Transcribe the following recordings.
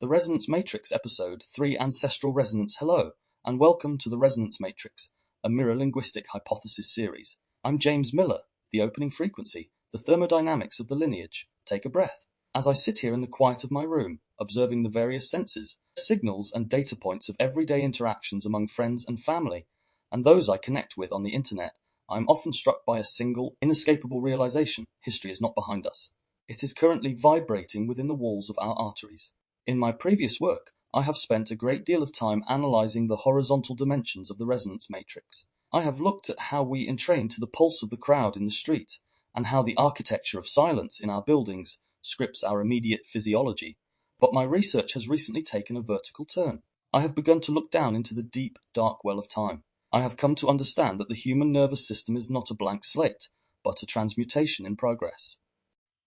The Resonance Matrix Episode 3 Ancestral Resonance. Hello, and welcome to the Resonance Matrix, a Mirror-Linguistic Hypothesis series. I'm James Miller, the opening frequency, the thermodynamics of the lineage. Take a breath. As I sit here in the quiet of my room, observing the various senses, signals and data points of everyday interactions among friends and family, and those I connect with on the internet, I am often struck by a single, inescapable realization: history is not behind us. It is currently vibrating within the walls of our arteries. In my previous work, I have spent a great deal of time analyzing the horizontal dimensions of the resonance matrix. I have looked at how we entrain to the pulse of the crowd in the street, and how the architecture of silence in our buildings scripts our immediate physiology. But my research has recently taken a vertical turn. I have begun to look down into the deep, dark well of time. I have come to understand that the human nervous system is not a blank slate, but a transmutation in progress.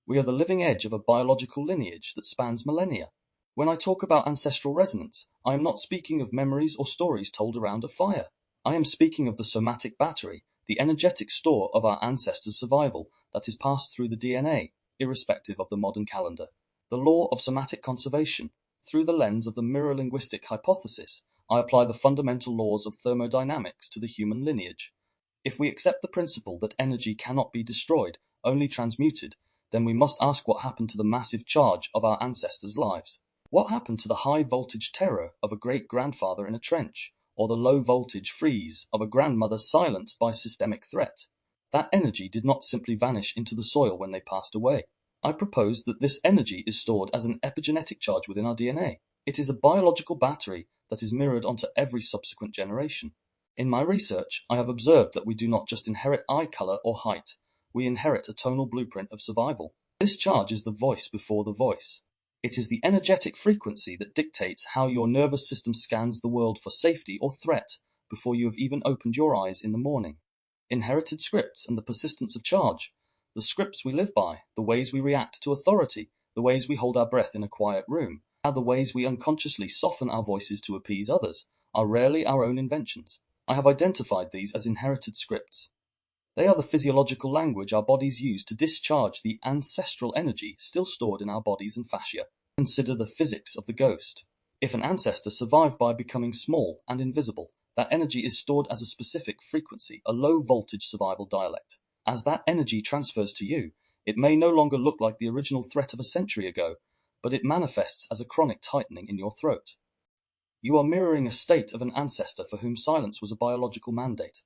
We are the living edge of a biological lineage that spans millennia. When I talk about ancestral resonance, I am not speaking of memories or stories told around a fire. I am speaking of the somatic battery, the energetic store of our ancestors' survival that is passed through the DNA, irrespective of the modern calendar. The law of somatic conservation. Through the lens of the Mirror-Linguistic Hypothesis, I apply the fundamental laws of thermodynamics to the human lineage. If we accept the principle that energy cannot be destroyed, only transmuted, then we must ask what happened to the massive charge of our ancestors' lives. What happened to the high-voltage terror of a great-grandfather in a trench, or the low-voltage freeze of a grandmother silenced by systemic threat? That energy did not simply vanish into the soil when they passed away. I propose that this energy is stored as an epigenetic charge within our DNA. It is a biological battery that is mirrored onto every subsequent generation. In my research, I have observed that we do not just inherit eye color or height, we inherit a tonal blueprint of survival. This charge is the voice before the voice. It is the energetic frequency that dictates how your nervous system scans the world for safety or threat before you have even opened your eyes in the morning. Inherited scripts and the persistence of charge, the scripts we live by, the ways we react to authority, the ways we hold our breath in a quiet room, how the ways we unconsciously soften our voices to appease others, are rarely our own inventions. I have identified these as inherited scripts. They are the physiological language our bodies use to discharge the ancestral energy still stored in our bodies and fascia. Consider the physics of the ghost. If an ancestor survived by becoming small and invisible, that energy is stored as a specific frequency, a low-voltage survival dialect. As that energy transfers to you, it may no longer look like the original threat of a century ago, but it manifests as a chronic tightening in your throat. You are mirroring a state of an ancestor for whom silence was a biological mandate.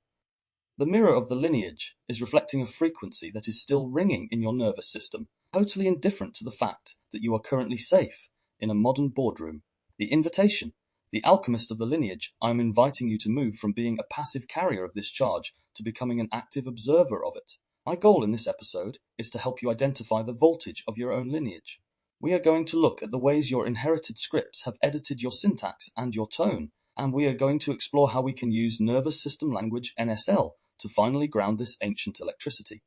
The mirror of the lineage is reflecting a frequency that is still ringing in your nervous system, totally indifferent to the fact that you are currently safe in a modern boardroom. The invitation, the alchemist of the lineage, I am inviting you to move from being a passive carrier of this charge to becoming an active observer of it. My goal in this episode is to help you identify the voltage of your own lineage. We are going to look at the ways your inherited scripts have edited your syntax and your tone, and we are going to explore how we can use nervous system language NSL to finally ground this ancient electricity.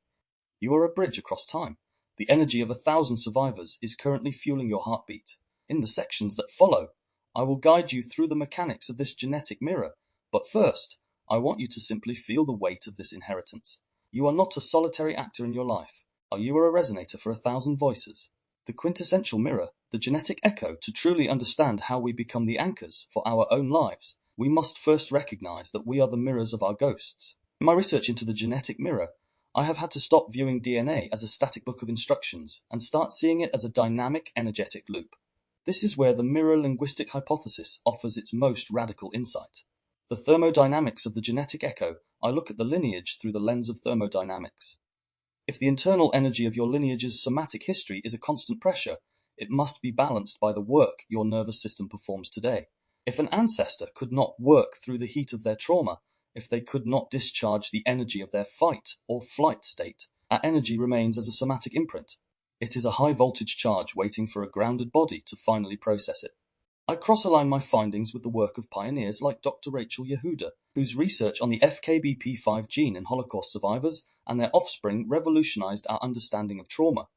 You are a bridge across time. The energy of 1,000 survivors is currently fueling your heartbeat. In the sections that follow, I will guide you through the mechanics of this genetic mirror, but first, I want you to simply feel the weight of this inheritance. You are not a solitary actor in your life. You are a resonator for 1,000 voices. The quintessential mirror, the genetic echo. To truly understand how we become the anchors for our own lives, we must first recognize that we are the mirrors of our ghosts. In my research into the genetic mirror, I have had to stop viewing DNA as a static book of instructions and start seeing it as a dynamic, energetic loop. This is where the Mirror-Linguistic Hypothesis offers its most radical insight. The thermodynamics of the genetic echo. I look at the lineage through the lens of thermodynamics. If the internal energy of your lineage's somatic history is a constant pressure, it must be balanced by the work your nervous system performs today. If an ancestor could not work through the heat of their trauma, if they could not discharge the energy of their fight or flight state, that energy remains as a somatic imprint. It is a high-voltage charge waiting for a grounded body to finally process it. I cross-align my findings with the work of pioneers like Dr. Rachel Yehuda, whose research on the FKBP5 gene in Holocaust survivors and their offspring revolutionized our understanding of trauma.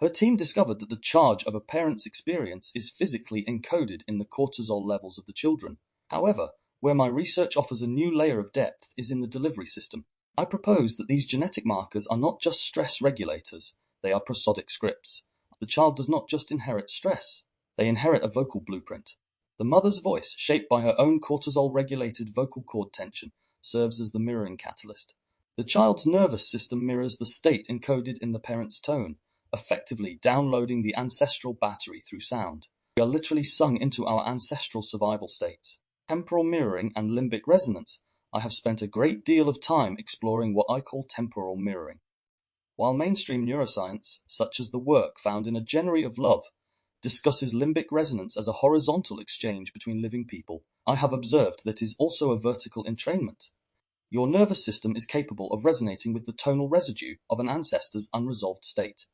Her team discovered that the charge of a parent's experience is physically encoded in the cortisol levels of the children. However, where my research offers a new layer of depth is in the delivery system. I propose that these genetic markers are not just stress regulators, they are prosodic scripts. The child does not just inherit stress, They inherit a vocal blueprint. The mother's voice, shaped by her own cortisol-regulated vocal cord tension, serves as the mirroring catalyst. The child's nervous system mirrors the state encoded in the parent's tone, effectively downloading the ancestral battery through sound. We are literally sung into our ancestral survival states. Temporal mirroring and limbic resonance. I have spent a great deal of time exploring what I call temporal mirroring. While mainstream neuroscience, such as the work found in A January of Love, discusses limbic resonance as a horizontal exchange between living people, I have observed that it is also a vertical entrainment. Your nervous system is capable of resonating with the tonal residue of an ancestor's unresolved state.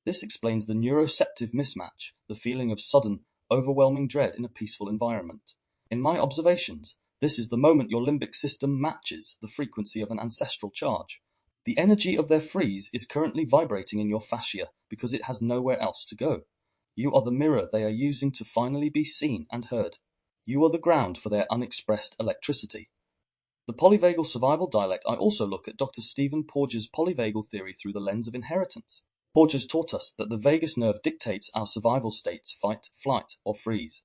This explains the neuroceptive mismatch, the feeling of sudden, overwhelming dread in a peaceful environment. In my observations, this is the moment your limbic system matches the frequency of an ancestral charge. The energy of their freeze is currently vibrating in your fascia because it has nowhere else to go. You are the mirror they are using to finally be seen and heard. You are the ground for their unexpressed electricity. The polyvagal survival dialect. I also look at Dr. Stephen Porges' polyvagal theory through the lens of inheritance. Porges taught us that the vagus nerve dictates our survival states: fight, flight, or freeze.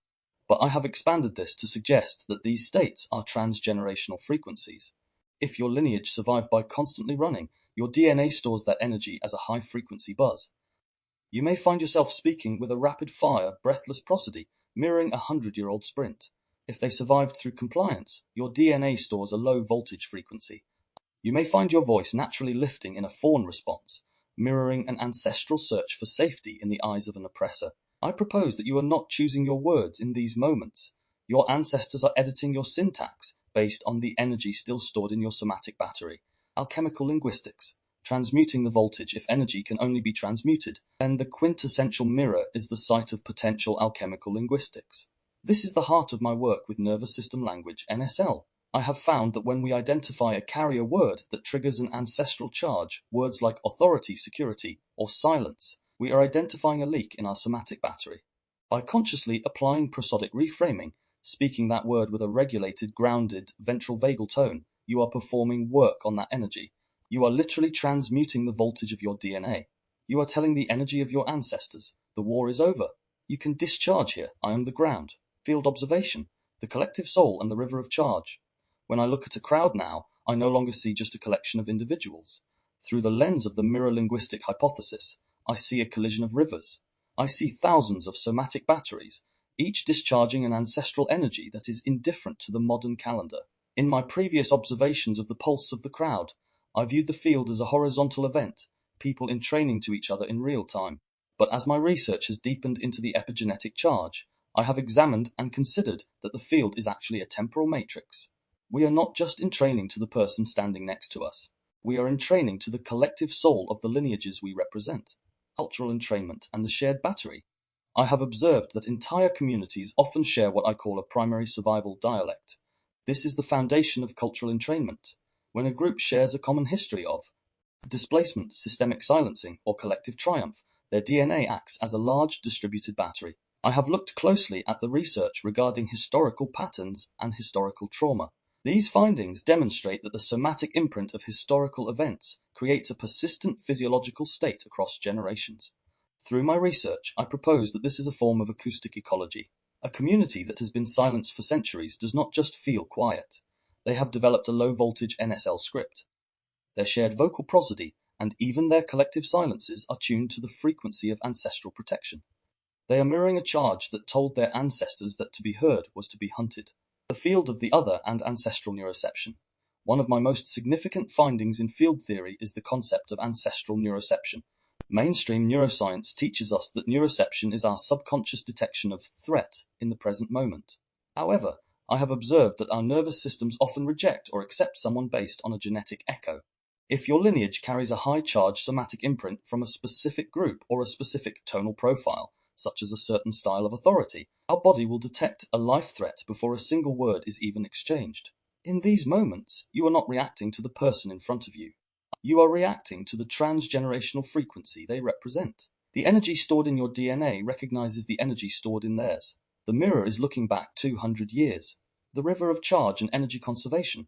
But I have expanded this to suggest that these states are transgenerational frequencies. If your lineage survived by constantly running, your DNA stores that energy as a high-frequency buzz. You may find yourself speaking with a rapid-fire, breathless prosody, mirroring a 100-year-old sprint. If they survived through compliance, your DNA stores a low-voltage frequency. You may find your voice naturally lifting in a fawn response, mirroring an ancestral search for safety in the eyes of an oppressor. I propose that you are not choosing your words in these moments. Your ancestors are editing your syntax based on the energy still stored in your somatic battery. Alchemical linguistics. Transmuting the voltage if energy can only be transmuted. Then the quintessential mirror is the site of potential alchemical linguistics. This is the heart of my work with nervous system language, NSL. I have found that when we identify a carrier word that triggers an ancestral charge, words like authority, security, or silence, we are identifying a leak in our somatic battery. By consciously applying prosodic reframing, speaking that word with a regulated, grounded, ventral vagal tone, you are performing work on that energy. You are literally transmuting the voltage of your DNA. You are telling the energy of your ancestors, the war is over. You can discharge here. I am the ground. Field observation, the collective soul and the river of charge. When I look at a crowd now, I no longer see just a collection of individuals. Through the lens of the Mirror-Linguistic Hypothesis, I see a collision of rivers. I see thousands of somatic batteries, each discharging an ancestral energy that is indifferent to the modern calendar. In my previous observations of the pulse of the crowd, I viewed the field as a horizontal event, people entraining to each other in real time. But as my research has deepened into the epigenetic charge, I have examined and considered that the field is actually a temporal matrix. We are not just entraining to the person standing next to us. We are entraining to the collective soul of the lineages we represent. Cultural entrainment and the shared battery. I have observed that entire communities often share what I call a primary survival dialect. This is the foundation of cultural entrainment. When a group shares a common history of displacement, systemic silencing, or collective triumph, their DNA acts as a large distributed battery. I have looked closely at the research regarding historical patterns and historical trauma. These findings demonstrate that the somatic imprint of historical events creates a persistent physiological state across generations. Through my research, I propose that this is a form of acoustic ecology. A community that has been silenced for centuries does not just feel quiet. They have developed a low-voltage NSL script. Their shared vocal prosody and even their collective silences are tuned to the frequency of ancestral protection. They are mirroring a charge that told their ancestors that to be heard was to be hunted. The field of the other and ancestral neuroception. One of my most significant findings in field theory is the concept of ancestral neuroception. Mainstream neuroscience teaches us that neuroception is our subconscious detection of threat in the present moment. However, I have observed that our nervous systems often reject or accept someone based on a genetic echo. If your lineage carries a high-charge somatic imprint from a specific group or a specific tonal profile, such as a certain style of authority, our body will detect a life threat before a single word is even exchanged. In these moments, you are not reacting to the person in front of you. You are reacting to the transgenerational frequency they represent. The energy stored in your DNA recognizes the energy stored in theirs. The mirror is looking back 200 years. The river of charge and energy conservation.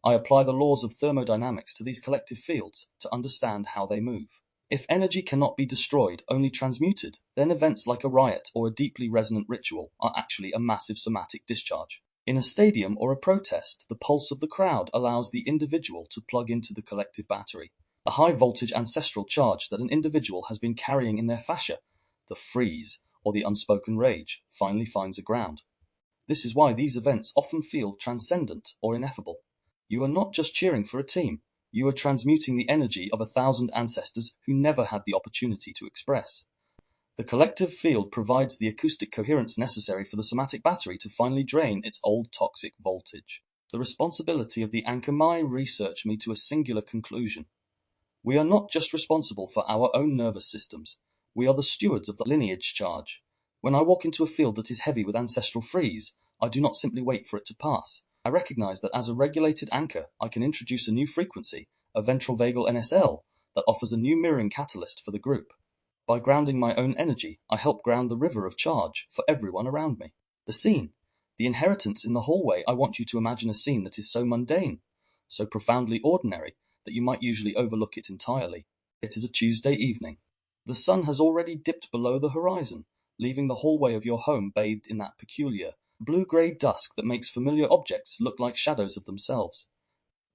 I apply the laws of thermodynamics to these collective fields to understand how they move. If energy cannot be destroyed, only transmuted, then events like a riot or a deeply resonant ritual are actually a massive somatic discharge. In a stadium or a protest, the pulse of the crowd allows the individual to plug into the collective battery. A high-voltage ancestral charge that an individual has been carrying in their fascia, the freeze, or the unspoken rage, finally finds a ground. This is why these events often feel transcendent or ineffable. You are not just cheering for a team, you are transmuting the energy of 1,000 ancestors who never had the opportunity to express. The collective field provides the acoustic coherence necessary for the somatic battery to finally drain its old toxic voltage. The responsibility of the anchor research me to a singular conclusion. We are not just responsible for our own nervous systems, we are the stewards of the lineage charge. When I walk into a field that is heavy with ancestral freeze, I do not simply wait for it to pass. I recognize that as a regulated anchor, I can introduce a new frequency, a ventral vagal NSL, that offers a new mirroring catalyst for the group. By grounding my own energy, I help ground the river of charge for everyone around me. The scene, the inheritance in the hallway. I want you to imagine a scene that is so mundane, so profoundly ordinary, that you might usually overlook it entirely. It is a Tuesday evening. The sun has already dipped below the horizon, leaving the hallway of your home bathed in that peculiar, blue-grey dusk that makes familiar objects look like shadows of themselves.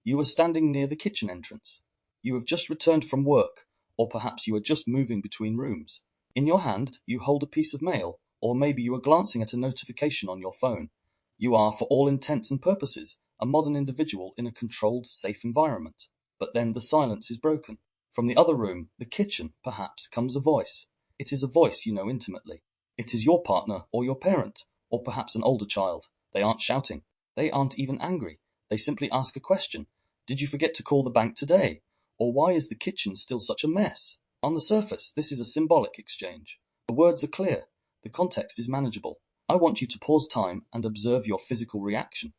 You are standing near the kitchen entrance. You have just returned from work, or perhaps you are just moving between rooms. In your hand, you hold a piece of mail, or maybe you are glancing at a notification on your phone. You are, for all intents and purposes, a modern individual in a controlled, safe environment. But then the silence is broken. From the other room, the kitchen, perhaps, comes a voice. It is a voice you know intimately. It is your partner or your parent, or perhaps an older child. They aren't shouting. They aren't even angry. They simply ask a question. Did you forget to call the bank today? Or why is the kitchen still such a mess? On the surface, this is a symbolic exchange. The words are clear. The context is manageable. I want you to pause time and observe your physical reaction.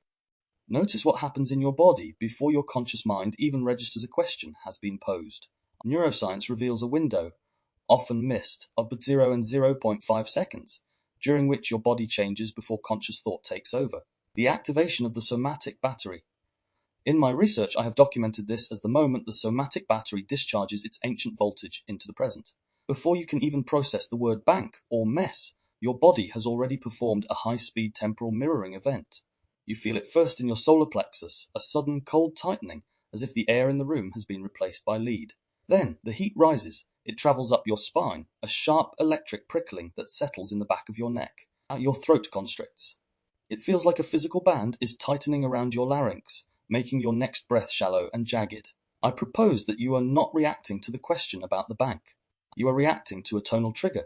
Notice what happens in your body before your conscious mind even registers a question has been posed. Neuroscience reveals a window, often missed, of but 0 and 0.5 seconds, during which your body changes before conscious thought takes over. The activation of the somatic battery. In my research, I have documented this as the moment the somatic battery discharges its ancient voltage into the present. Before you can even process the word bank or mess, your body has already performed a high-speed temporal mirroring event. You feel it first in your solar plexus, a sudden cold tightening, as if the air in the room has been replaced by lead. Then the heat rises. It travels up your spine, a sharp electric prickling that settles in the back of your neck. Your throat constricts. It feels like a physical band is tightening around your larynx, making your next breath shallow and jagged. I propose that you are not reacting to the question about the bank. You are reacting to a tonal trigger.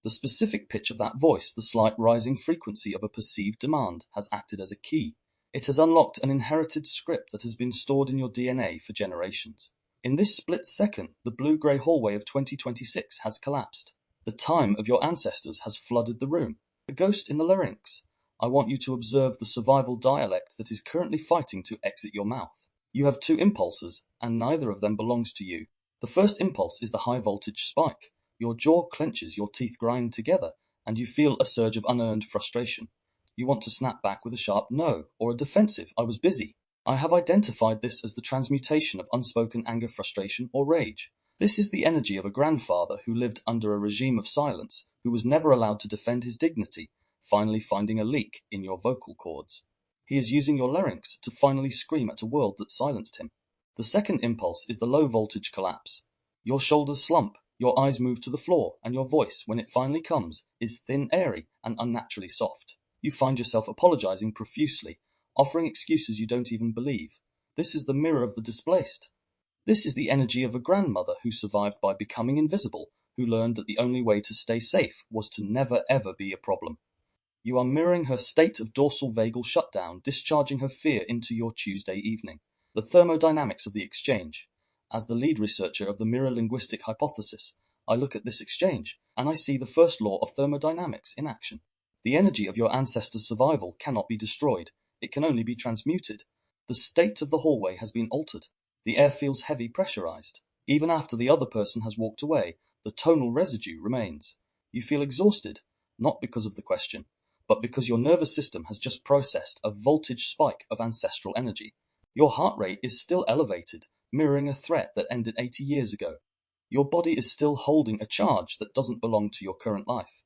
The specific pitch of that voice, the slight rising frequency of a perceived demand, has acted as a key. It has unlocked an inherited script that has been stored in your DNA for generations. In this split second, the blue-grey hallway of 2026 has collapsed. The time of your ancestors has flooded the room. The ghost in the larynx. I want you to observe the survival dialect that is currently fighting to exit your mouth. You have two impulses, and neither of them belongs to you. The first impulse is the high-voltage spike. Your jaw clenches, your teeth grind together, and you feel a surge of unearned frustration. You want to snap back with a sharp no, or a defensive, I was busy. I have identified this as the transmutation of unspoken anger, frustration, or rage. This is the energy of a grandfather who lived under a regime of silence, who was never allowed to defend his dignity, finally finding a leak in your vocal cords. He is using your larynx to finally scream at a world that silenced him. The second impulse is the low-voltage collapse. Your shoulders slump, your eyes move to the floor, and your voice, when it finally comes, is thin, airy, and unnaturally soft. You find yourself apologizing profusely, offering excuses you don't even believe. This is the mirror of the displaced. This is the energy of a grandmother who survived by becoming invisible, who learned that the only way to stay safe was to never ever be a problem. You are mirroring her state of dorsal vagal shutdown, discharging her fear into your Tuesday evening. The thermodynamics of the exchange. As the lead researcher of the Mirror-Linguistic Hypothesis, I look at this exchange, and I see the first law of thermodynamics in action. The energy of your ancestors' survival cannot be destroyed. It can only be transmuted. The state of the hallway has been altered. The air feels heavy, pressurized. Even after the other person has walked away, the tonal residue remains. You feel exhausted, not because of the question, but because your nervous system has just processed a voltage spike of ancestral energy. Your heart rate is still elevated, mirroring a threat that ended 80 years ago. Your body is still holding a charge that doesn't belong to your current life.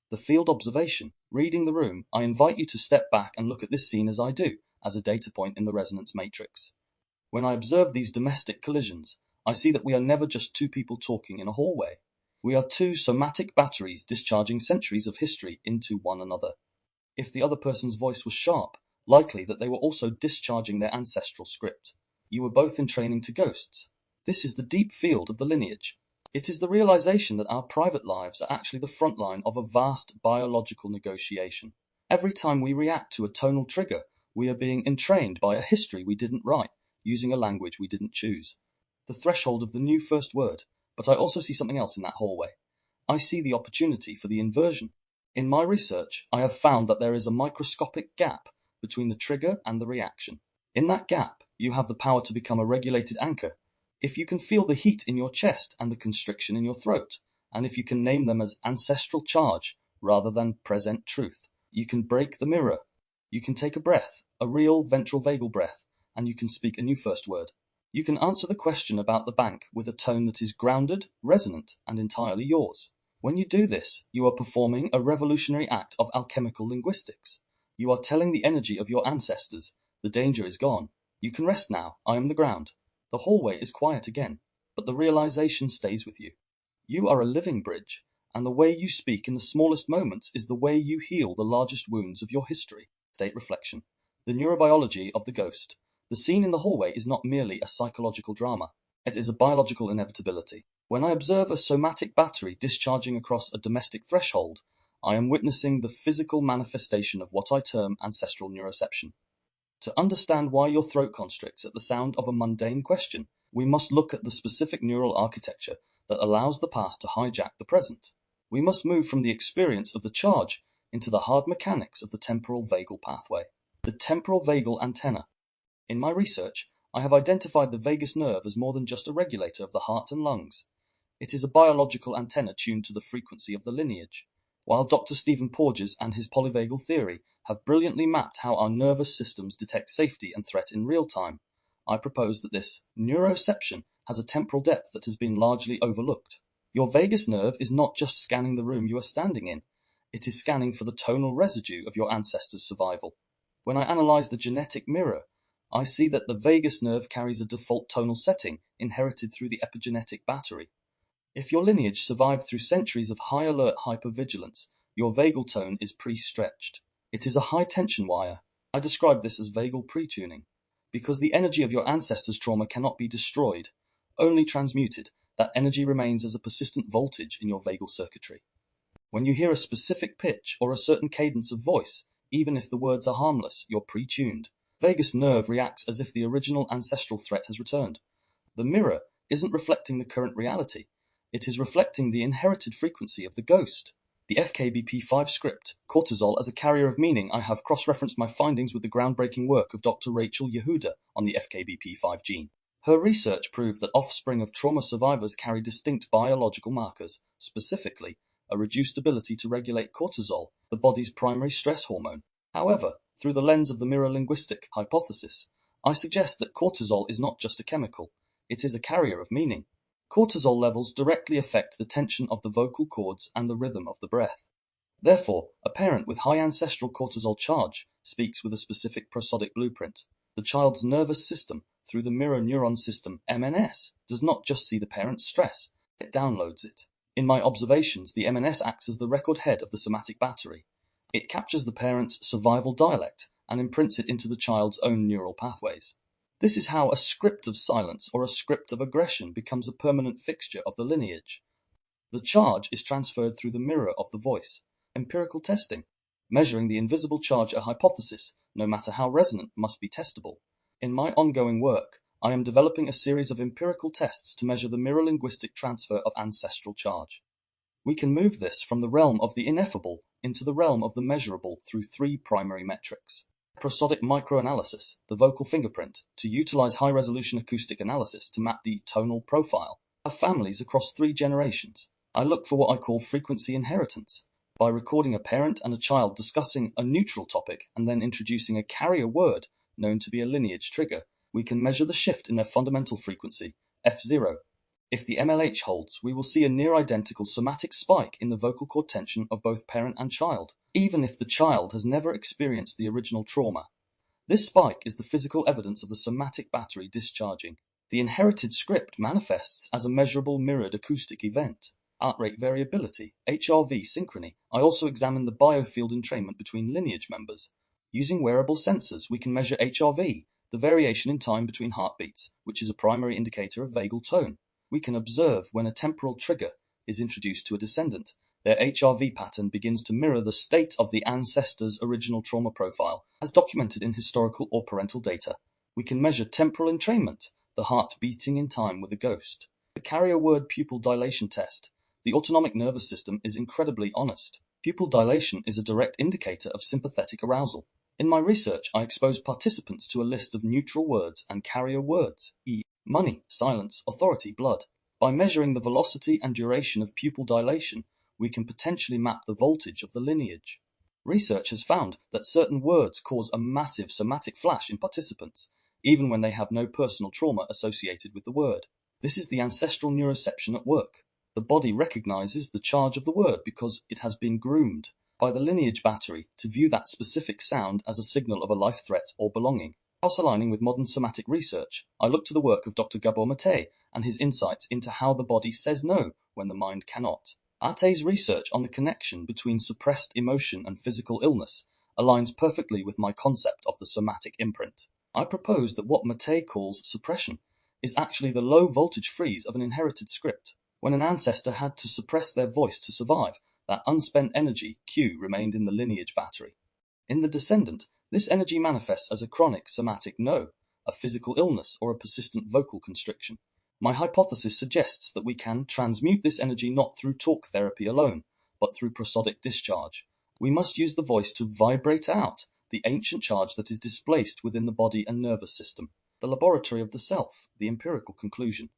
The field observation, reading the room, I invite you to step back and look at this scene as I do, as a data point in the resonance matrix. When I observe these domestic collisions, I see that we are never just two people talking in a hallway. We are two somatic batteries discharging centuries of history into one another. If the other person's voice was sharp, likely that they were also discharging their ancestral script. You were both in training to ghosts. This is the deep field of the lineage. It is the realization that our private lives are actually the front line of a vast biological negotiation. Every time we react to a tonal trigger, we are being entrained by a history we didn't write, using a language we didn't choose. The threshold of the new first word, but I also see something else in that hallway. I see the opportunity for the inversion. In my research, I have found that there is a microscopic gap between the trigger and the reaction. In that gap, you have the power to become a regulated anchor. If you can feel the heat in your chest and the constriction in your throat, and if you can name them as ancestral charge rather than present truth, you can break the mirror. You can take a breath, a real ventral vagal breath, and you can speak a new first word. You can answer the question about the bank with a tone that is grounded, resonant, and entirely yours. When you do this, you are performing a revolutionary act of alchemical linguistics. You are telling the energy of your ancestors, the danger is gone. You can rest now, I am the ground. The hallway is quiet again, but the realization stays with you. You are a living bridge, and the way you speak in the smallest moments is the way you heal the largest wounds of your history. State reflection. The neurobiology of the ghost. The scene in the hallway is not merely a psychological drama. It is a biological inevitability. When I observe a somatic battery discharging across a domestic threshold, I am witnessing the physical manifestation of what I term ancestral neuroception. To understand why your throat constricts at the sound of a mundane question, we must look at the specific neural architecture that allows the past to hijack the present. We must move from the experience of the charge into the hard mechanics of the temporal vagal pathway. The temporal vagal antenna. In my research, I have identified the vagus nerve as more than just a regulator of the heart and lungs. It is a biological antenna tuned to the frequency of the lineage. While Dr. Stephen Porges and his polyvagal theory have brilliantly mapped how our nervous systems detect safety and threat in real time, I propose that this neuroception has a temporal depth that has been largely overlooked. Your vagus nerve is not just scanning the room you are standing in, it is scanning for the tonal residue of your ancestors' survival. When I analyze the genetic mirror, I see that the vagus nerve carries a default tonal setting inherited through the epigenetic battery. If your lineage survived through centuries of high alert hypervigilance, your vagal tone is pre-stretched. It is a high tension wire. I describe this as vagal pre-tuning. Because the energy of your ancestors' trauma cannot be destroyed, only transmuted, that energy remains as a persistent voltage in your vagal circuitry. When you hear a specific pitch or a certain cadence of voice, even if the words are harmless, you're pre-tuned. Vagus nerve reacts as if the original ancestral threat has returned. The mirror isn't reflecting the current reality. It is reflecting the inherited frequency of the ghost. The FKBP5 script, cortisol as a carrier of meaning. I have cross-referenced my findings with the groundbreaking work of Dr. Rachel Yehuda on the FKBP5 gene. Her research proved that offspring of trauma survivors carry distinct biological markers, specifically a reduced ability to regulate cortisol, the body's primary stress hormone. However, through the lens of the Mirror-Linguistic Hypothesis, I suggest that cortisol is not just a chemical, it is a carrier of meaning. Cortisol levels directly affect the tension of the vocal cords and the rhythm of the breath. Therefore, a parent with high ancestral cortisol charge speaks with a specific prosodic blueprint. The child's nervous system, through the mirror neuron system MNS, does not just see the parent's stress, it downloads it. In my observations, the MNS acts as the record head of the somatic battery. It captures the parent's survival dialect and imprints it into the child's own neural pathways. This is how a script of silence or a script of aggression becomes a permanent fixture of the lineage. The charge is transferred through the mirror of the voice. Empirical testing. Measuring the invisible charge a hypothesis, no matter how resonant, must be testable. In my ongoing work, I am developing a series of empirical tests to measure the mirror-linguistic transfer of ancestral charge. We can move this from the realm of the ineffable into the realm of the measurable through three primary metrics. Prosodic microanalysis, the vocal fingerprint, to utilize high-resolution acoustic analysis to map the tonal profile of families across 3 generations. I look for what I call frequency inheritance. By recording a parent and a child discussing a neutral topic and then introducing a carrier word known to be a lineage trigger, we can measure the shift in their fundamental frequency, F0. If the MLH holds, we will see a near-identical somatic spike in the vocal cord tension of both parent and child, even if the child has never experienced the original trauma. This spike is the physical evidence of the somatic battery discharging. The inherited script manifests as a measurable mirrored acoustic event. Heart rate variability, HRV synchrony. I also examined the biofield entrainment between lineage members. Using wearable sensors, we can measure HRV, the variation in time between heartbeats, which is a primary indicator of vagal tone. We can observe when a temporal trigger is introduced to a descendant. Their HRV pattern begins to mirror the state of the ancestor's original trauma profile, as documented in historical or parental data. We can measure temporal entrainment, the heart beating in time with a ghost. The carrier word pupil dilation test. The autonomic nervous system is incredibly honest. Pupil dilation is a direct indicator of sympathetic arousal. In my research, I exposed participants to a list of neutral words and carrier words, e. money, silence, authority, blood. By measuring the velocity and duration of pupil dilation, we can potentially map the voltage of the lineage. Research has found that certain words cause a massive somatic flash in participants, even when they have no personal trauma associated with the word. This is the ancestral neuroception at work. The body recognizes the charge of the word because it has been groomed by the lineage battery to view that specific sound as a signal of a life threat or belonging. House aligning with modern somatic research, I look to the work of Dr. Gabor Mate and his insights into how the body says no when the mind cannot. Mate's research on the connection between suppressed emotion and physical illness aligns perfectly with my concept of the somatic imprint. I propose that what Mate calls suppression is actually the low voltage freeze of an inherited script. When an ancestor had to suppress their voice to survive, that unspent energy, Q, remained in the lineage battery. In the descendant, this energy manifests as a chronic somatic no, a physical illness, or a persistent vocal constriction. My hypothesis suggests that we can transmute this energy not through talk therapy alone, but through prosodic discharge. We must use the voice to vibrate out the ancient charge that is displaced within the body and nervous system. The laboratory of the self, the empirical conclusion.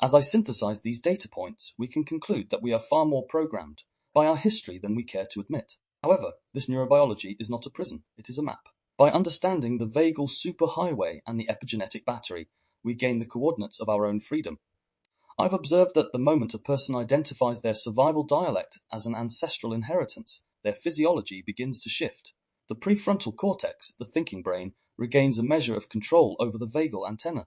As I synthesize these data points, we can conclude that we are far more programmed by our history than we care to admit. However, this neurobiology is not a prison, it is a map. By understanding the vagal superhighway and the epigenetic battery, we gain the coordinates of our own freedom. I've observed that the moment a person identifies their survival dialect as an ancestral inheritance, their physiology begins to shift. The prefrontal cortex, the thinking brain, regains a measure of control over the vagal antenna.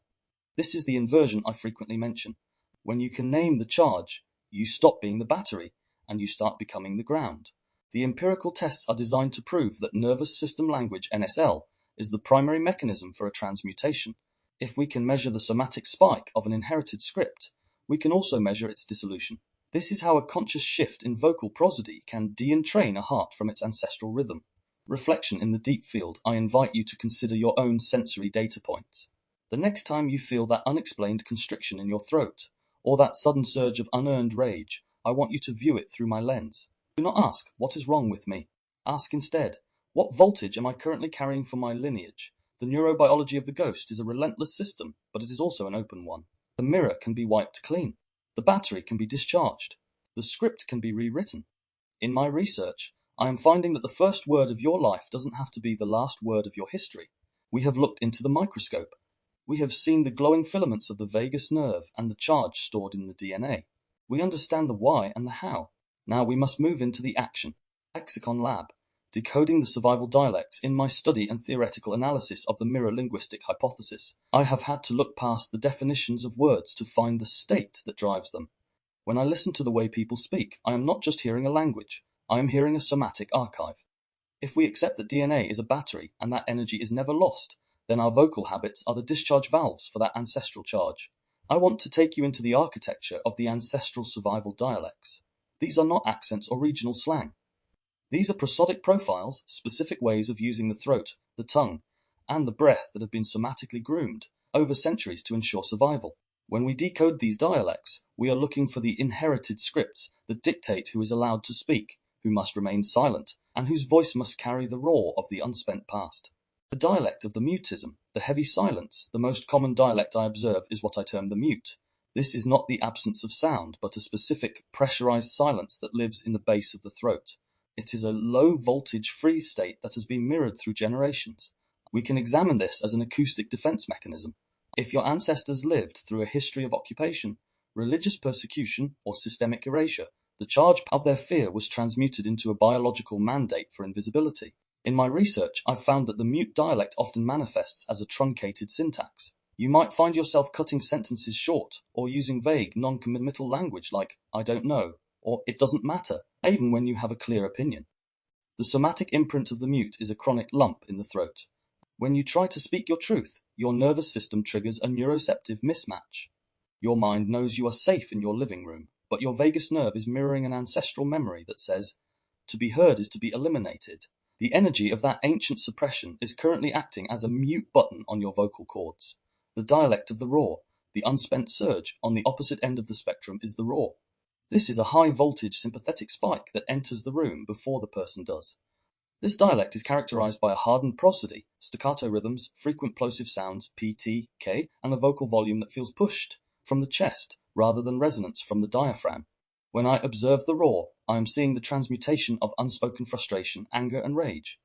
This is the inversion I frequently mention. When you can name the charge, you stop being the battery, and you start becoming the ground. The empirical tests are designed to prove that nervous system language, NSL, is the primary mechanism for a transmutation. If we can measure the somatic spike of an inherited script, we can also measure its dissolution. This is how a conscious shift in vocal prosody can de-entrain a heart from its ancestral rhythm. Reflection in the deep field, I invite you to consider your own sensory data points. The next time you feel that unexplained constriction in your throat, or that sudden surge of unearned rage, I want you to view it through my lens. Do not ask, what is wrong with me? Ask instead, what voltage am I currently carrying from my lineage? The neurobiology of the ghost is a relentless system, but it is also an open one. The mirror can be wiped clean. The battery can be discharged. The script can be rewritten. In my research, I am finding that the first word of your life doesn't have to be the last word of your history. We have looked into the microscope. We have seen the glowing filaments of the vagus nerve and the charge stored in the DNA. We understand the why and the how. Now we must move into the action. Lexicon Lab. Decoding the survival dialects. In my study and theoretical analysis of the Mirror-Linguistic Hypothesis, I have had to look past the definitions of words to find the state that drives them. When I listen to the way people speak, I am not just hearing a language, I am hearing a somatic archive. If we accept that DNA is a battery and that energy is never lost, then our vocal habits are the discharge valves for that ancestral charge. I want to take you into the architecture of the ancestral survival dialects. These are not accents or regional slang. These are prosodic profiles, specific ways of using the throat, the tongue, and the breath that have been somatically groomed over centuries to ensure survival. When we decode these dialects, we are looking for the inherited scripts that dictate who is allowed to speak, who must remain silent, and whose voice must carry the roar of the unspent past. The dialect of the mutism, the heavy silence, the most common dialect I observe is what I term the mute. This is not the absence of sound, but a specific pressurized silence that lives in the base of the throat. It is a low-voltage freeze state that has been mirrored through generations. We can examine this as an acoustic defense mechanism. If your ancestors lived through a history of occupation, religious persecution, or systemic erasure. The charge of their fear was transmuted into a biological mandate for invisibility. In my research, I've found that the mute dialect often manifests as a truncated syntax. You might find yourself cutting sentences short, or using vague, non-committal language like, I don't know, or it doesn't matter, even when you have a clear opinion. The somatic imprint of the mute is a chronic lump in the throat. When you try to speak your truth, your nervous system triggers a neuroceptive mismatch. Your mind knows you are safe in your living room, but your vagus nerve is mirroring an ancestral memory that says, to be heard is to be eliminated. The energy of that ancient suppression is currently acting as a mute button on your vocal cords. The dialect of the raw, the unspent surge, on the opposite end of the spectrum is the raw. This is a high-voltage sympathetic spike that enters the room before the person does. This dialect is characterized by a hardened prosody, staccato rhythms, frequent plosive sounds, P, T, K, and a vocal volume that feels pushed from the chest rather than resonance from the diaphragm. When I observe the raw, I am seeing the transmutation of unspoken frustration, anger, and rage.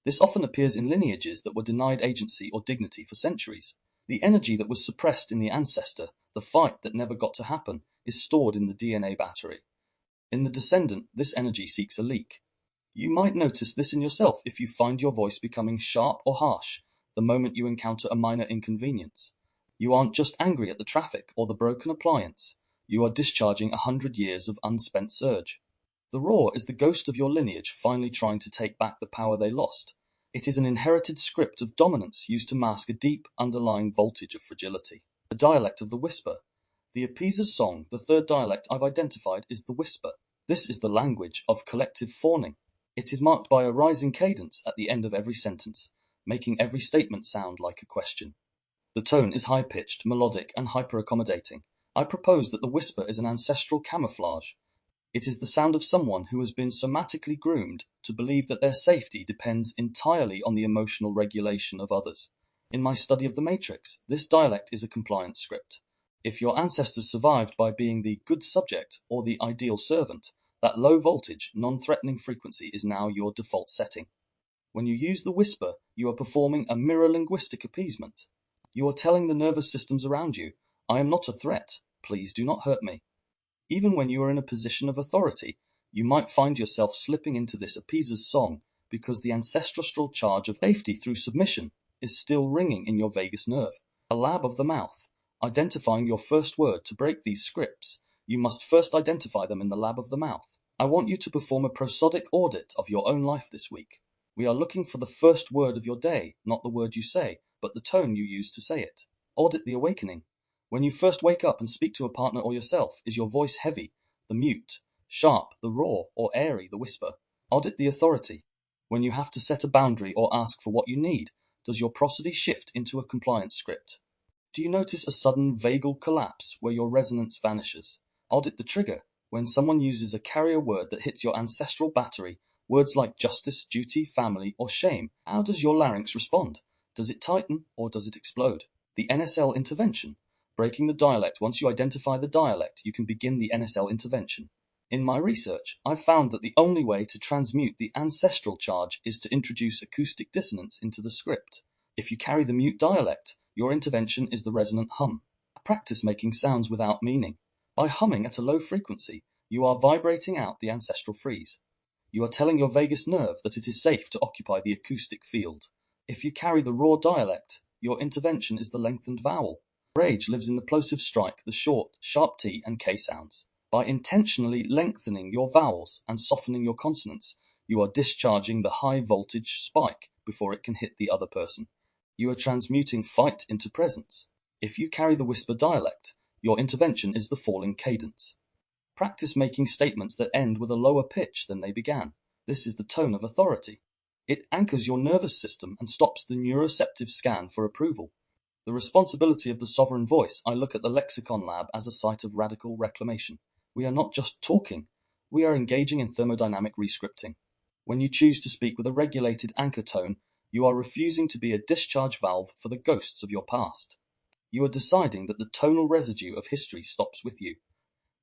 This often appears in lineages that were denied agency or dignity for centuries. The energy that was suppressed in the ancestor, the fight that never got to happen, is stored in the DNA battery. In the descendant, this energy seeks a leak. You might notice this in yourself if you find your voice becoming sharp or harsh the moment you encounter a minor inconvenience. You aren't just angry at the traffic or the broken appliance. You are discharging 100 years of unspent surge. The raw is the ghost of your lineage finally trying to take back the power they lost. It is an inherited script of dominance used to mask a deep, underlying voltage of fragility. The dialect of the whisper. The appeaser's song, the third dialect I've identified, is the whisper. This is the language of collective fawning. It is marked by a rising cadence at the end of every sentence, making every statement sound like a question. The tone is high-pitched, melodic, and hyper-accommodating. I propose that the whisper is an ancestral camouflage. It is the sound of someone who has been somatically groomed to believe that their safety depends entirely on the emotional regulation of others. In my study of the Matrix, this dialect is a compliance script. If your ancestors survived by being the good subject or the ideal servant, that low-voltage, non-threatening frequency is now your default setting. When you use the whisper, you are performing a mirror-linguistic appeasement. You are telling the nervous systems around you, I am not a threat, please do not hurt me. Even when you are in a position of authority, you might find yourself slipping into this appeaser's song because the ancestral charge of safety through submission is still ringing in your vagus nerve. A lab of the mouth. Identifying your first word to break these scripts, you must first identify them in the lab of the mouth. I want you to perform a prosodic audit of your own life this week. We are looking for the first word of your day, not the word you say, but the tone you use to say it. Audit the awakening. When you first wake up and speak to a partner or yourself, is your voice heavy, the mute, sharp, the raw, or airy, the whisper? Audit the authority. When you have to set a boundary or ask for what you need, does your prosody shift into a compliance script? Do you notice a sudden vagal collapse where your resonance vanishes? Audit the trigger. When someone uses a carrier word that hits your ancestral battery, words like justice, duty, family, or shame, how does your larynx respond? Does it tighten or does it explode? The NSL intervention. Breaking the dialect. Once you identify the dialect, you can begin the NSL intervention. In my research, I've found that the only way to transmute the ancestral charge is to introduce acoustic dissonance into the script. If you carry the mute dialect, your intervention is the resonant hum. Practice making sounds without meaning. By humming at a low frequency, you are vibrating out the ancestral freeze. You are telling your vagus nerve that it is safe to occupy the acoustic field. If you carry the raw dialect, your intervention is the lengthened vowel. Rage lives in the plosive strike, the short, sharp T and K sounds. By intentionally lengthening your vowels and softening your consonants, you are discharging the high voltage spike before it can hit the other person. You are transmuting fight into presence. If you carry the whisper dialect, your intervention is the falling cadence. Practice making statements that end with a lower pitch than they began. This is the tone of authority. It anchors your nervous system and stops the neuroceptive scan for approval. The responsibility of the sovereign voice. I look at the lexicon lab as a site of radical reclamation. We are not just talking, we are engaging in thermodynamic rescripting. When you choose to speak with a regulated anchor tone, you are refusing to be a discharge valve for the ghosts of your past. You are deciding that the tonal residue of history stops with you.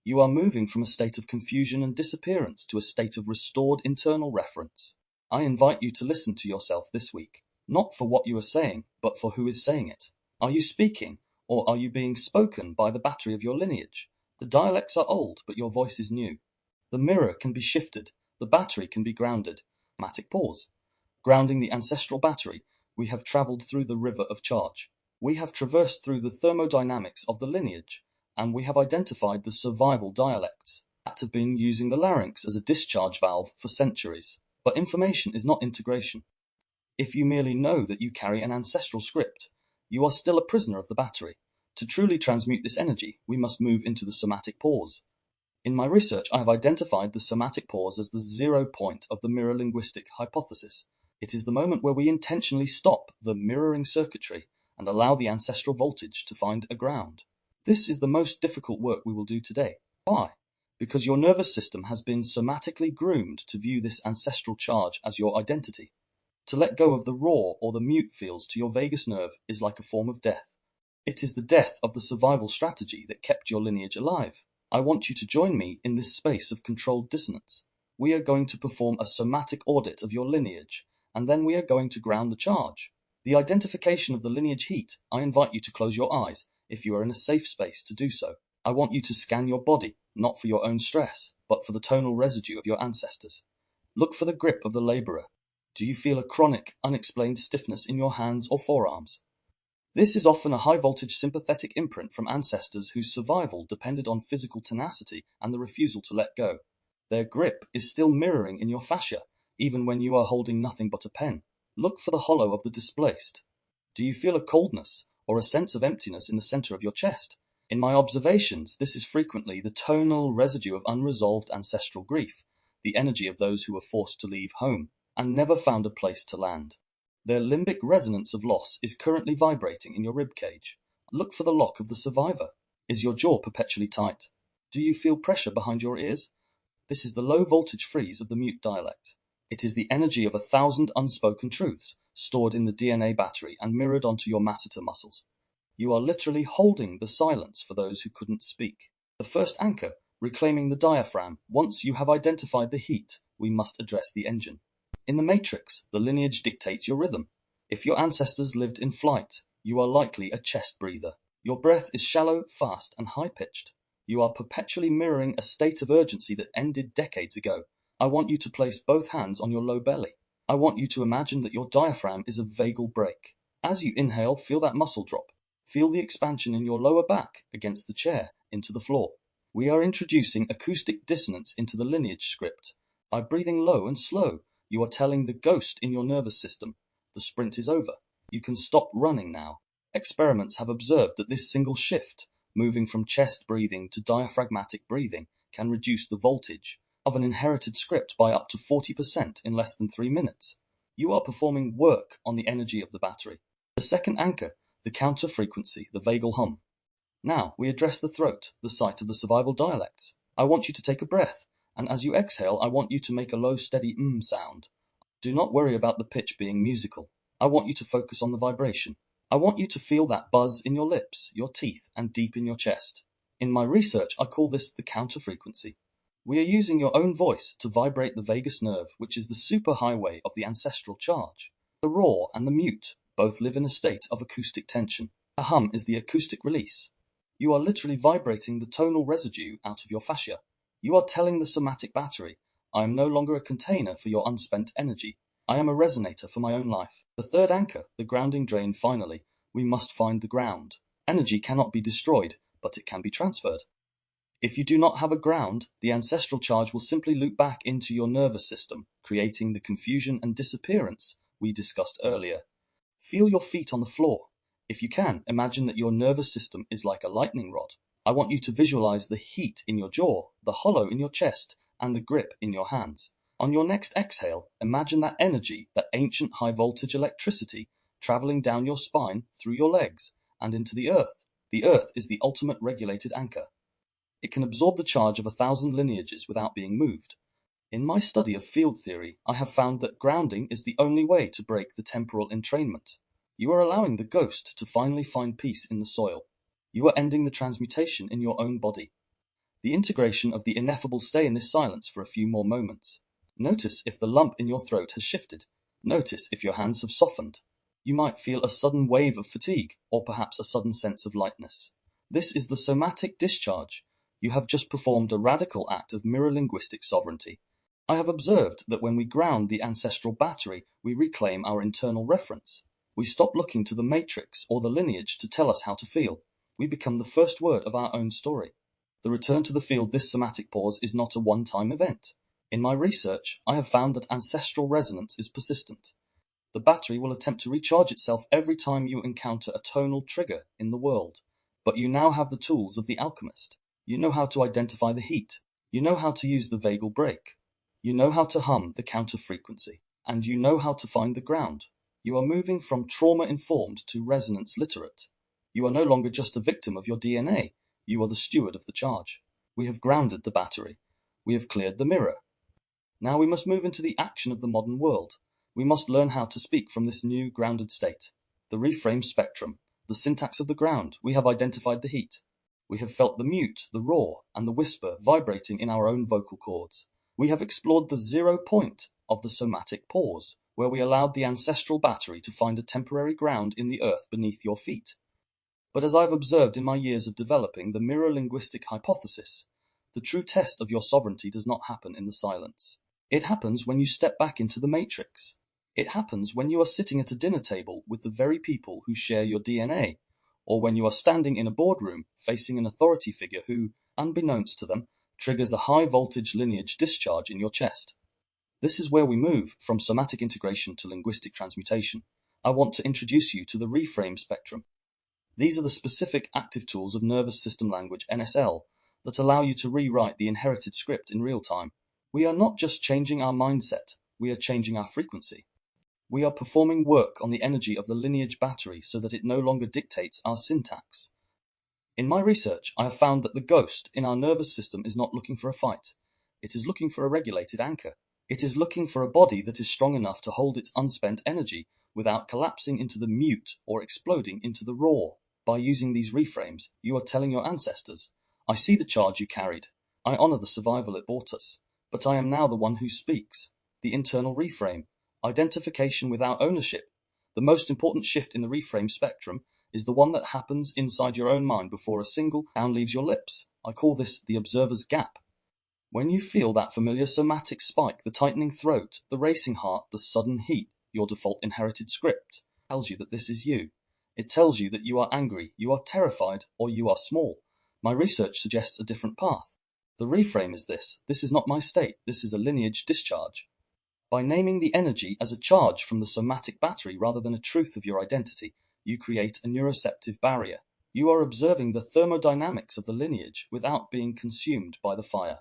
You are moving from a state of confusion and disappearance to a state of restored internal reference. I invite you to listen to yourself this week, not for what you are saying, but for who is saying it. Are you speaking, or are you being spoken by the battery of your lineage? The dialects are old, but your voice is new. The mirror can be shifted. The battery can be grounded. Matic pause. Grounding the ancestral battery, we have travelled through the river of charge. We have traversed through the thermodynamics of the lineage, and we have identified the survival dialects that have been using the larynx as a discharge valve for centuries. But information is not integration. If you merely know that you carry an ancestral script, you are still a prisoner of the battery. To truly transmute this energy, we must move into the somatic pause. In my research, I have identified the somatic pause as the 0 point of the mirror-linguistic hypothesis. It is the moment where we intentionally stop the mirroring circuitry and allow the ancestral voltage to find a ground. This is the most difficult work we will do today. Why? Because your nervous system has been somatically groomed to view this ancestral charge as your identity. To let go of the raw or the mute feels to your vagus nerve is like a form of death. It is the death of the survival strategy that kept your lineage alive. I want you to join me in this space of controlled dissonance. We are going to perform a somatic audit of your lineage, and then we are going to ground the charge. The identification of the lineage heat, I invite you to close your eyes if you are in a safe space to do so. I want you to scan your body, not for your own stress, but for the tonal residue of your ancestors. Look for the grip of the labourer. Do you feel a chronic, unexplained stiffness in your hands or forearms? This is often a high-voltage sympathetic imprint from ancestors whose survival depended on physical tenacity and the refusal to let go. Their grip is still mirroring in your fascia, even when you are holding nothing but a pen. Look for the hollow of the displaced. Do you feel a coldness or a sense of emptiness in the center of your chest? In my observations, this is frequently the tonal residue of unresolved ancestral grief, the energy of those who were forced to leave home and never found a place to land. Their limbic resonance of loss is currently vibrating in your ribcage. Look for the lock of the survivor. Is your jaw perpetually tight? Do you feel pressure behind your ears? This is the low-voltage freeze of the mute dialect. It is the energy of 1,000 unspoken truths stored in the DNA battery and mirrored onto your masseter muscles. You are literally holding the silence for those who couldn't speak. The first anchor, reclaiming the diaphragm. Once you have identified the heat, we must address the engine. In the matrix, the lineage dictates your rhythm. If your ancestors lived in flight, you are likely a chest breather. Your breath is shallow, fast, and high-pitched. You are perpetually mirroring a state of urgency that ended decades ago. I want you to place both hands on your low belly. I want you to imagine that your diaphragm is a vagal brake. As you inhale, feel that muscle drop. Feel the expansion in your lower back against the chair into the floor. We are introducing acoustic dissonance into the lineage script. By breathing low and slow, you are telling the ghost in your nervous system, the sprint is over. You can stop running now. Experiments have observed that this single shift, moving from chest breathing to diaphragmatic breathing, can reduce the voltage of an inherited script by up to 40% in less than 3 minutes. You are performing work on the energy of the battery. The second anchor, the counter frequency, the vagal hum. Now we address the throat, the site of the survival dialects. I want you to take a breath, and as you exhale, I want you to make a low, steady sound. Do not worry about the pitch being musical. I want you to focus on the vibration. I want you to feel that buzz in your lips, your teeth, and deep in your chest. In my research, I call this the counter frequency. We are using your own voice to vibrate the vagus nerve, which is the superhighway of the ancestral charge. The raw and the mute both live in a state of acoustic tension. A hum is the acoustic release. You are literally vibrating the tonal residue out of your fascia. You are telling the somatic battery, I am no longer a container for your unspent energy. I am a resonator for my own life. The third anchor, the grounding drain, finally, we must find the ground. Energy cannot be destroyed, but it can be transferred. If you do not have a ground, the ancestral charge will simply loop back into your nervous system, creating the confusion and disappearance we discussed earlier. Feel your feet on the floor. If you can, imagine that your nervous system is like a lightning rod. I want you to visualize the heat in your jaw, the hollow in your chest, and the grip in your hands. On your next exhale, imagine that energy, that ancient high-voltage electricity, traveling down your spine, through your legs, and into the earth. The earth is the ultimate regulated anchor. It can absorb the charge of 1,000 lineages without being moved. In my study of field theory, I have found that grounding is the only way to break the temporal entrainment. You are allowing the ghost to finally find peace in the soil. You are ending the transmutation in your own body. The integration of the ineffable stay in this silence for a few more moments. Notice if the lump in your throat has shifted. Notice if your hands have softened. You might feel a sudden wave of fatigue, or perhaps a sudden sense of lightness. This is the somatic discharge. You have just performed a radical act of mirror-linguistic sovereignty. I have observed that when we ground the ancestral battery, we reclaim our internal reference. We stop looking to the matrix or the lineage to tell us how to feel. We become the first word of our own story. The return to the field, this somatic pause, is not a one-time event. In my research, I have found that ancestral resonance is persistent. The battery will attempt to recharge itself every time you encounter a tonal trigger in the world. But you now have the tools of the alchemist. You know how to identify the heat. You know how to use the vagal break. You know how to hum the counter frequency. And you know how to find the ground. You are moving from trauma-informed to resonance-literate. You are no longer just a victim of your DNA. You are the steward of the charge. We have grounded the battery. We have cleared the mirror. Now we must move into the action of the modern world. We must learn how to speak from this new grounded state. The reframe spectrum, the syntax of the ground. We have identified the heat. We have felt the mute, the roar, and the whisper vibrating in our own vocal cords. We have explored the 0 point of the somatic pause, where we allowed the ancestral battery to find a temporary ground in the earth beneath your feet. But as I've observed in my years of developing the mirror-linguistic hypothesis, the true test of your sovereignty does not happen in the silence. It happens when you step back into the matrix. It happens when you are sitting at a dinner table with the very people who share your DNA, or when you are standing in a boardroom facing an authority figure who, unbeknownst to them, triggers a high-voltage lineage discharge in your chest. This is where we move from somatic integration to linguistic transmutation. I want to introduce you to the reframe spectrum. These are the specific active tools of nervous system language (NSL) that allow you to rewrite the inherited script in real time. We are not just changing our mindset, we are changing our frequency. We are performing work on the energy of the lineage battery so that it no longer dictates our syntax. In my research, I have found that the ghost in our nervous system is not looking for a fight. It is looking for a regulated anchor. It is looking for a body that is strong enough to hold its unspent energy without collapsing into the mute or exploding into the roar. By using these reframes, you are telling your ancestors, I see the charge you carried. I honor the survival it brought us. But I am now the one who speaks. The internal reframe. Identification without ownership. The most important shift in the reframe spectrum is the one that happens inside your own mind before a single sound leaves your lips. I call this the observer's gap. When you feel that familiar somatic spike, the tightening throat, the racing heart, the sudden heat, your default inherited script tells you that this is you. It tells you that you are angry, you are terrified, or you are small. My research suggests a different path. The reframe is this. This is not my state. This is a lineage discharge. By naming the energy as a charge from the somatic battery rather than a truth of your identity, you create a neuroceptive barrier. You are observing the thermodynamics of the lineage without being consumed by the fire.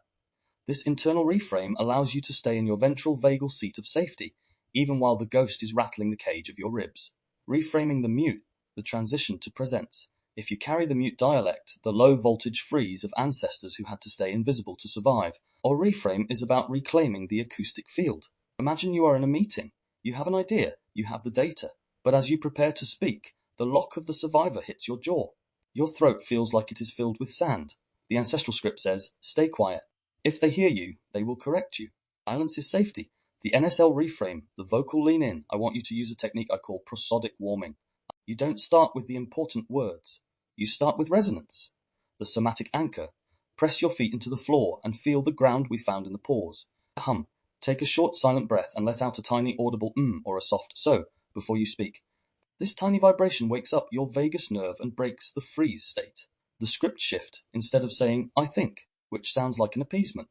This internal reframe allows you to stay in your ventral vagal seat of safety, even while the ghost is rattling the cage of your ribs. Reframing the mute, the transition to presence. If you carry the mute dialect, the low-voltage freeze of ancestors who had to stay invisible to survive, or reframe is about reclaiming the acoustic field. Imagine you are in a meeting. You have an idea, you have the data, but as you prepare to speak, the lock of the survivor hits your jaw. Your throat feels like it is filled with sand. The ancestral script says, stay quiet. If they hear you, they will correct you. Silence is safety. The NSL reframe, the vocal lean in, I want you to use a technique I call prosodic warming. You don't start with the important words. You start with resonance. The somatic anchor. Press your feet into the floor and feel the ground we found in the pause. Hum. Take a short silent breath and let out a tiny audible or a soft so before you speak. This tiny vibration wakes up your vagus nerve and breaks the freeze state. The script shift, instead of saying, I think, which sounds like an appeasement.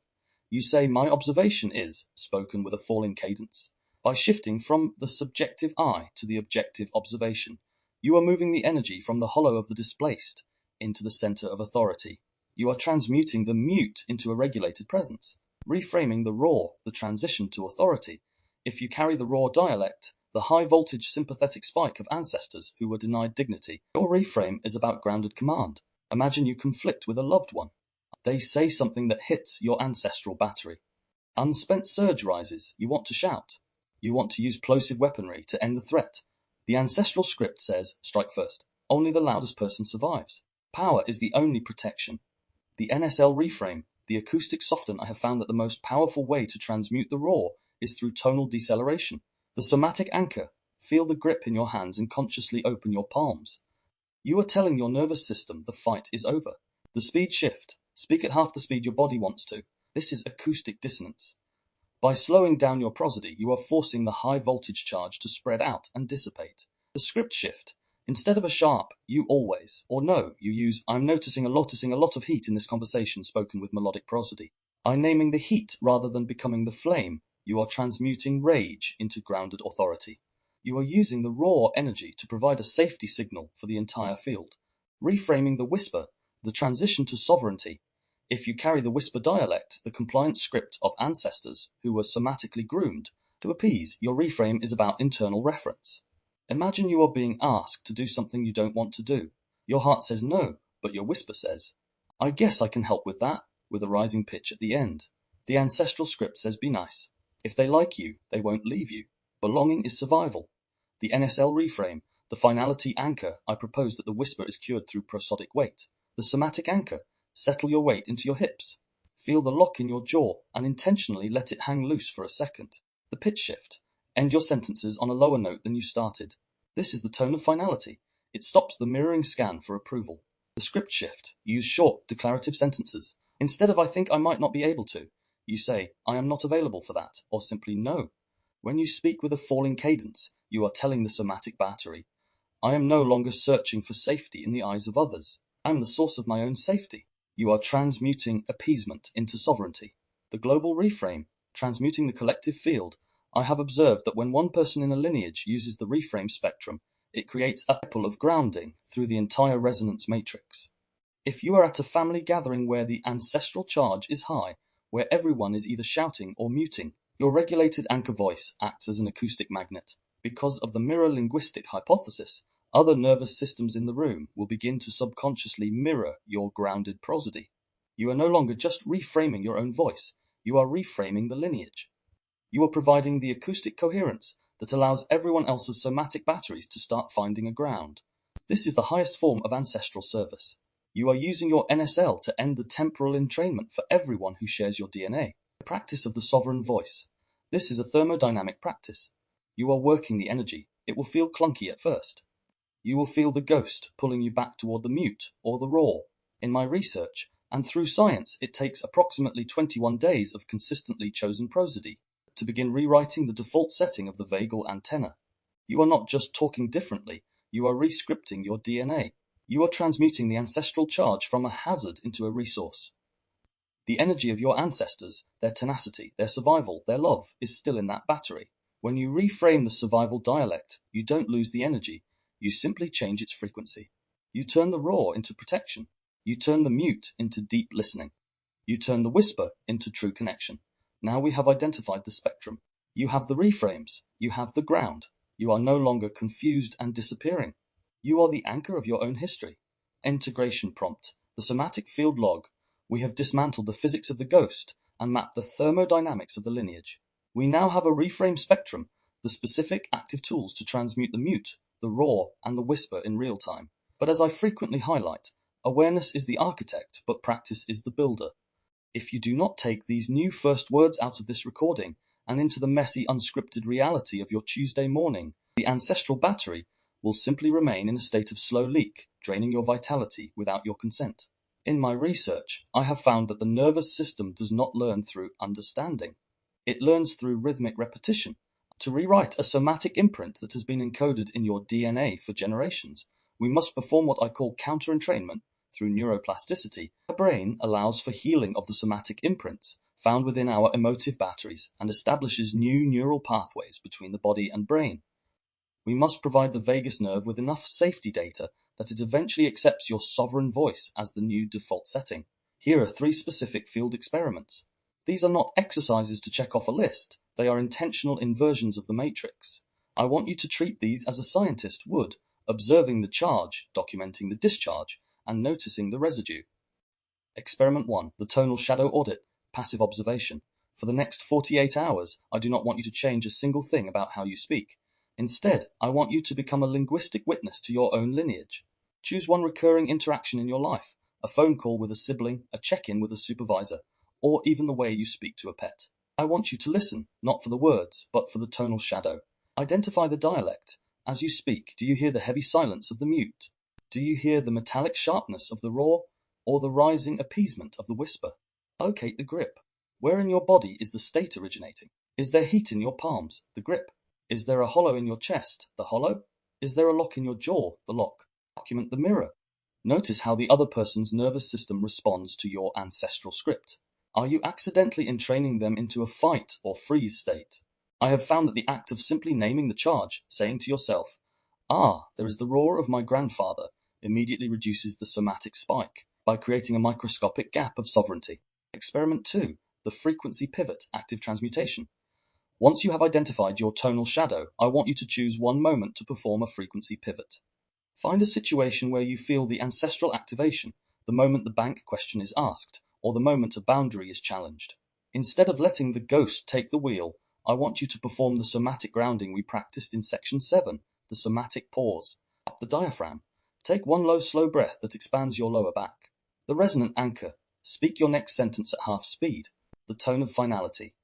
You say, my observation is, spoken with a falling cadence. By shifting from the subjective I to the objective observation, you are moving the energy from the hollow of the displaced into the center of authority. You are transmuting the mute into a regulated presence, reframing the raw, the transition to authority. If you carry the raw dialect, the high-voltage sympathetic spike of ancestors who were denied dignity, your reframe is about grounded command. Imagine you conflict with a loved one. They say something that hits your ancestral battery. Unspent surge rises. You want to shout. You want to use plosive weaponry to end the threat. The ancestral script says, strike first. Only the loudest person survives. Power is the only protection. The NSL reframe, the acoustic soften. I have found that the most powerful way to transmute the raw is through tonal deceleration. The somatic anchor. Feel the grip in your hands and consciously open your palms. You are telling your nervous system the fight is over. The speed shift. Speak at half the speed your body wants to. This is acoustic dissonance. By slowing down your prosody, you are forcing the high voltage charge to spread out and dissipate. The script shift. Instead of a sharp, you always, or no, you use, I'm noticing a lot of heat in this conversation spoken with melodic prosody. By naming the heat rather than becoming the flame, you are transmuting rage into grounded authority. You are using the raw energy to provide a safety signal for the entire field. Reframing the whisper, the transition to sovereignty. If you carry the whisper dialect, the compliant script of ancestors who were somatically groomed to appease, your reframe is about internal reference. Imagine you are being asked to do something you don't want to do. Your heart says no, but your whisper says, I guess I can help with that, with a rising pitch at the end. The ancestral script says be nice. If they like you, they won't leave you. Belonging is survival. The NSL reframe, the finality anchor, I propose that the whisper is cured through prosodic weight. The somatic anchor, settle your weight into your hips. Feel the lock in your jaw and intentionally let it hang loose for a second. The pitch shift, end your sentences on a lower note than you started. This is the tone of finality. It stops the mirroring scan for approval. The script shift, use short, declarative sentences. Instead of I think I might not be able to, you say I am not available for that, or simply no. When you speak with a falling cadence, you are telling the somatic battery, I am no longer searching for safety in the eyes of others. I am the source of my own safety. You are transmuting appeasement into sovereignty. The global reframe, transmuting the collective field. I have observed that when one person in a lineage uses the reframe spectrum, it creates a ripple of grounding through the entire resonance matrix. If you are at a family gathering where the ancestral charge is high, where everyone is either shouting or muting, your regulated anchor voice acts as an acoustic magnet. Because of the Mirror-Linguistic Hypothesis, other nervous systems in the room will begin to subconsciously mirror your grounded prosody. You are no longer just reframing your own voice, you are reframing the lineage. You are providing the acoustic coherence that allows everyone else's somatic batteries to start finding a ground. This is the highest form of ancestral service. You are using your NSL to end the temporal entrainment for everyone who shares your DNA. The practice of the sovereign voice. This is a thermodynamic practice. You are working the energy. It will feel clunky at first. You will feel the ghost pulling you back toward the mute or the raw. In my research, and through science, it takes approximately 21 days of consistently chosen prosody to begin rewriting the default setting of the vagal antenna. You are not just talking differently, you are re-scripting your DNA. You are transmuting the ancestral charge from a hazard into a resource. The energy of your ancestors, their tenacity, their survival, their love, is still in that battery. When you reframe the survival dialect, you don't lose the energy, you simply change its frequency. You turn the raw into protection. You turn the mute into deep listening. You turn the whisper into true connection. Now we have identified the spectrum. You have the reframes. You have the ground. You are no longer confused and disappearing. You are the anchor of your own history. Integration prompt. The somatic field log. We have dismantled the physics of the ghost and mapped the thermodynamics of the lineage. We now have a reframe spectrum, the specific active tools to transmute the mute, the raw, and the whisper in real time. But as I frequently highlight, awareness is the architect, but practice is the builder. If you do not take these new first words out of this recording and into the messy, unscripted reality of your Tuesday morning, the ancestral battery will simply remain in a state of slow leak, draining your vitality without your consent. In my research, I have found that the nervous system does not learn through understanding. It learns through rhythmic repetition. To rewrite a somatic imprint that has been encoded in your DNA for generations, we must perform what I call counter-entrainment through neuroplasticity. The brain allows for healing of the somatic imprints found within our emotive batteries and establishes new neural pathways between the body and brain. We must provide the vagus nerve with enough safety data that it eventually accepts your sovereign voice as the new default setting. Here are 3 specific field experiments. These are not exercises to check off a list. They are intentional inversions of the matrix. I want you to treat these as a scientist would, observing the charge, documenting the discharge, and noticing the residue. Experiment 1. The tonal shadow audit, passive observation. For the next 48 hours, I do not want you to change a single thing about how you speak. Instead, I want you to become a linguistic witness to your own lineage. Choose one recurring interaction in your life, a phone call with a sibling, a check-in with a supervisor, or even the way you speak to a pet. I want you to listen, not for the words, but for the tonal shadow. Identify the dialect. As you speak, do you hear the heavy silence of the mute? Do you hear the metallic sharpness of the raw? or the rising appeasement of the whisper? Locate the grip. Where in your body is the state originating? Is there heat in your palms? The grip. Is there a hollow in your chest? The hollow. Is there a lock in your jaw? The lock. Document the mirror. Notice how the other person's nervous system responds to your ancestral script. Are you accidentally entraining them into a fight or freeze state? I have found that the act of simply naming the charge, saying to yourself, there is the roar of my grandfather, immediately reduces the somatic spike by creating a microscopic gap of sovereignty. Experiment 2, the frequency pivot active transmutation. Once you have identified your tonal shadow, I want you to choose one moment to perform a frequency pivot. Find a situation where you feel the ancestral activation, the moment the bank question is asked, or the moment a boundary is challenged. Instead of letting the ghost take the wheel, I want you to perform the somatic grounding we practiced in section 7, the somatic pause. Up the diaphragm. Take one low, slow breath that expands your lower back. The resonant anchor. Speak your next sentence at half speed. The tone of finality.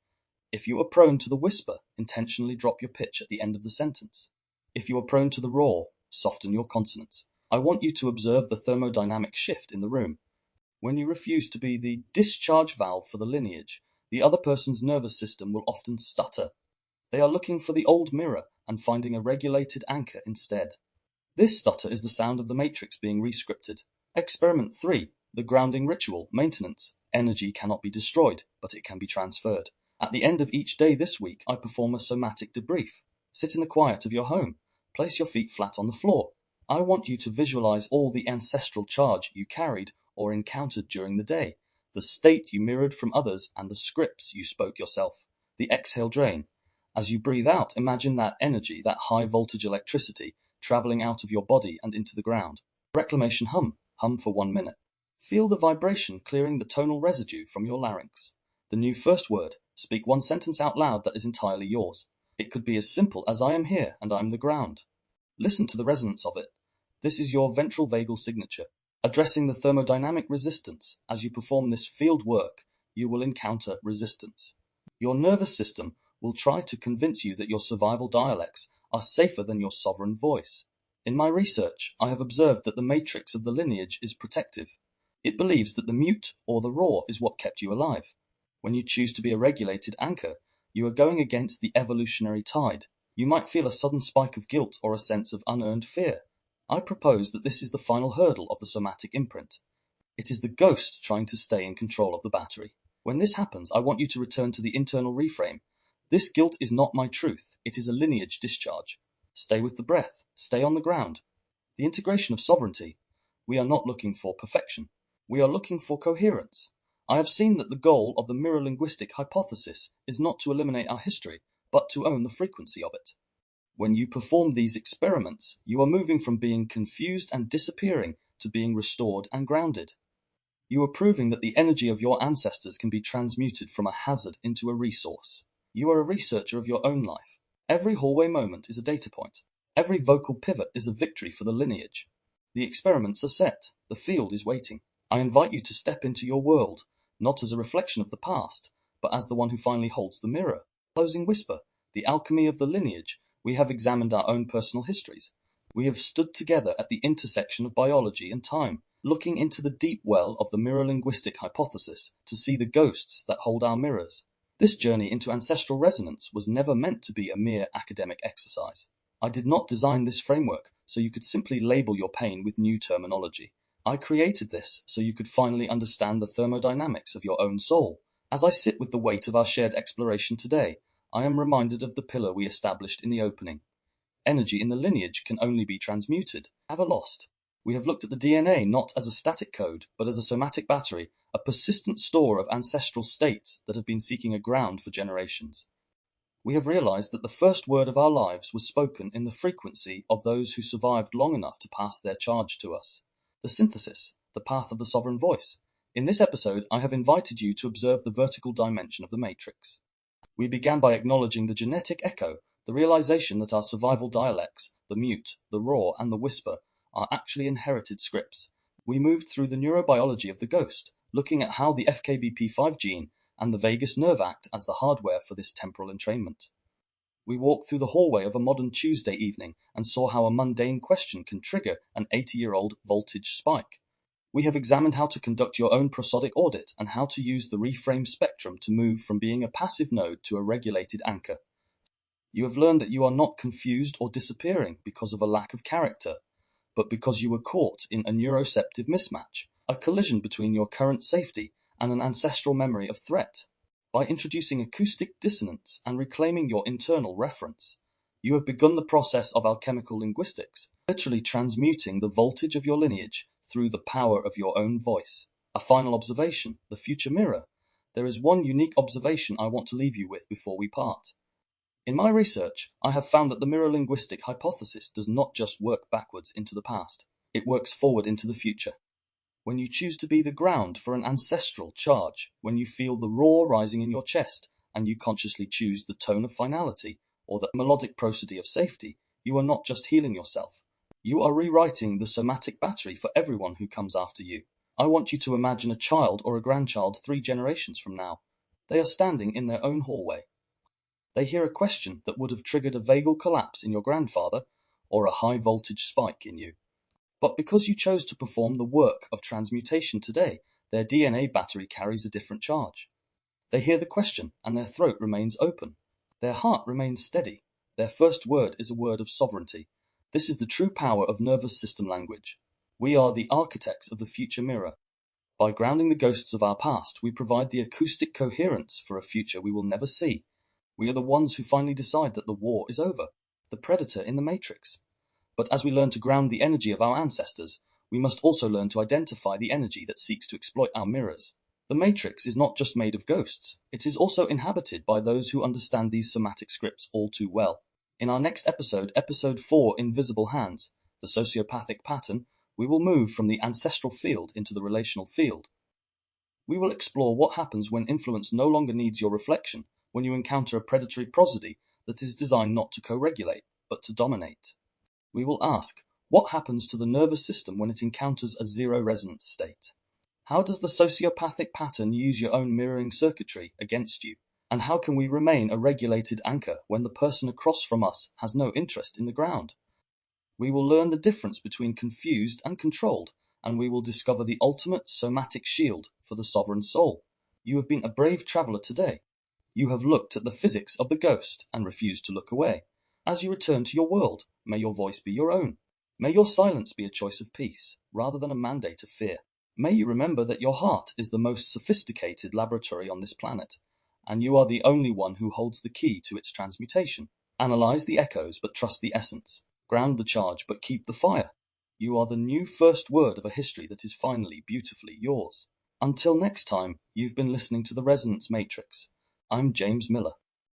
If you are prone to the whisper, intentionally drop your pitch at the end of the sentence. If you are prone to the roar, soften your consonants. I want you to observe the thermodynamic shift in the room. When you refuse to be the discharge valve for the lineage, the other person's nervous system will often stutter. They are looking for the old mirror and finding a regulated anchor instead. This stutter is the sound of the matrix being rescripted. Experiment 3, the grounding ritual, maintenance. Energy cannot be destroyed, but it can be transferred. At the end of each day this week, I perform a somatic debrief. Sit in the quiet of your home. Place your feet flat on the floor. I want you to visualize all the ancestral charge you carried or encountered during the day, the state you mirrored from others and the scripts you spoke yourself. The exhale drain. As you breathe out, imagine that energy, that high voltage electricity, traveling out of your body and into the ground. Reclamation hum. Hum for 1 minute. Feel the vibration clearing the tonal residue from your larynx. The new first word. Speak one sentence out loud that is entirely yours. It could be as simple as I am here and I'm the ground. Listen to the resonance of it. This is your ventral vagal signature. Addressing the thermodynamic resistance. As you perform this field work, you will encounter resistance. Your nervous system will try to convince you that your survival dialects are safer than your sovereign voice. In my research, I have observed that the matrix of the lineage is protective. It believes that the mute or the roar is what kept you alive. When you choose to be a regulated anchor, you are going against the evolutionary tide. You might feel a sudden spike of guilt or a sense of unearned fear. I propose that this is the final hurdle of the somatic imprint. It is the ghost trying to stay in control of the battery. When this happens, I want you to return to the internal reframe. This guilt is not my truth. It is a lineage discharge. Stay with the breath. Stay on the ground. The integration of sovereignty. We are not looking for perfection. We are looking for coherence. I have seen that the goal of the Mirror-Linguistic Hypothesis is not to eliminate our history, but to own the frequency of it. When you perform these experiments, you are moving from being confused and disappearing to being restored and grounded. You are proving that the energy of your ancestors can be transmuted from a hazard into a resource. You are a researcher of your own life. Every hallway moment is a data point. Every vocal pivot is a victory for the lineage. The experiments are set. The field is waiting. I invite you to step into your world, not as a reflection of the past, but as the one who finally holds the mirror. Closing whisper, the alchemy of the lineage. We have examined our own personal histories. We have stood together at the intersection of biology and time, looking into the deep well of the mirror-linguistic hypothesis to see the ghosts that hold our mirrors. This journey into ancestral resonance was never meant to be a mere academic exercise. I did not design this framework so you could simply label your pain with new terminology. I created this so you could finally understand the thermodynamics of your own soul. As I sit with the weight of our shared exploration today, I am reminded of the pillar we established in the opening. Energy in the lineage can only be transmuted, never lost. We have looked at the DNA not as a static code, but as a somatic battery, a persistent store of ancestral states that have been seeking a ground for generations. We have realized that the first word of our lives was spoken in the frequency of those who survived long enough to pass their charge to us. The synthesis, the path of the sovereign voice. In this episode, I have invited you to observe the vertical dimension of the matrix. We began by acknowledging the genetic echo, the realization that our survival dialects, the mute, the roar, and the whisper, are actually inherited scripts. We moved through the neurobiology of the ghost, looking at how the FKBP5 gene and the vagus nerve act as the hardware for this temporal entrainment. We walked through the hallway of a modern Tuesday evening and saw how a mundane question can trigger an 80-year-old voltage spike. We have examined how to conduct your own prosodic audit and how to use the reframe spectrum to move from being a passive node to a regulated anchor. You have learned that you are not confused or disappearing because of a lack of character, but because you were caught in a neuroceptive mismatch, a collision between your current safety and an ancestral memory of threat. By introducing acoustic dissonance and reclaiming your internal reference, you have begun the process of alchemical linguistics, literally transmuting the voltage of your lineage through the power of your own voice. A final observation, the future mirror. There is one unique observation I want to leave you with before we part. In my research, I have found that the mirror-linguistic hypothesis does not just work backwards into the past, it works forward into the future. When you choose to be the ground for an ancestral charge, when you feel the roar rising in your chest, and you consciously choose the tone of finality, or the melodic prosody of safety, you are not just healing yourself. You are rewriting the somatic battery for everyone who comes after you. I want you to imagine a child or a grandchild 3 generations from now. They are standing in their own hallway. They hear a question that would have triggered a vagal collapse in your grandfather or a high voltage spike in you. But because you chose to perform the work of transmutation today, their DNA battery carries a different charge. They hear the question and their throat remains open. Their heart remains steady. Their first word is a word of sovereignty. This is the true power of nervous system language. We are the architects of the future mirror. By grounding the ghosts of our past, we provide the acoustic coherence for a future we will never see. We are the ones who finally decide that the war is over, the predator in the matrix. But as we learn to ground the energy of our ancestors, we must also learn to identify the energy that seeks to exploit our mirrors. The matrix is not just made of ghosts, it is also inhabited by those who understand these somatic scripts all too well. In our next episode, episode 4, Invisible Hands, the sociopathic pattern, we will move from the ancestral field into the relational field. We will explore what happens when influence no longer needs your reflection, when you encounter a predatory prosody that is designed not to co-regulate, but to dominate. We will ask, what happens to the nervous system when it encounters a zero resonance state? How does the sociopathic pattern use your own mirroring circuitry against you? And how can we remain a regulated anchor when the person across from us has no interest in the ground? We will learn the difference between confused and controlled, and we will discover the ultimate somatic shield for the sovereign soul. You have been a brave traveler today. You have looked at the physics of the ghost and refused to look away. As you return to your world, may your voice be your own. May your silence be a choice of peace, rather than a mandate of fear. May you remember that your heart is the most sophisticated laboratory on this planet, and you are the only one who holds the key to its transmutation. Analyze the echoes, but trust the essence. Ground the charge, but keep the fire. You are the new first word of a history that is finally beautifully yours. Until next time, you've been listening to the Resonance Matrix. I'm James Miller.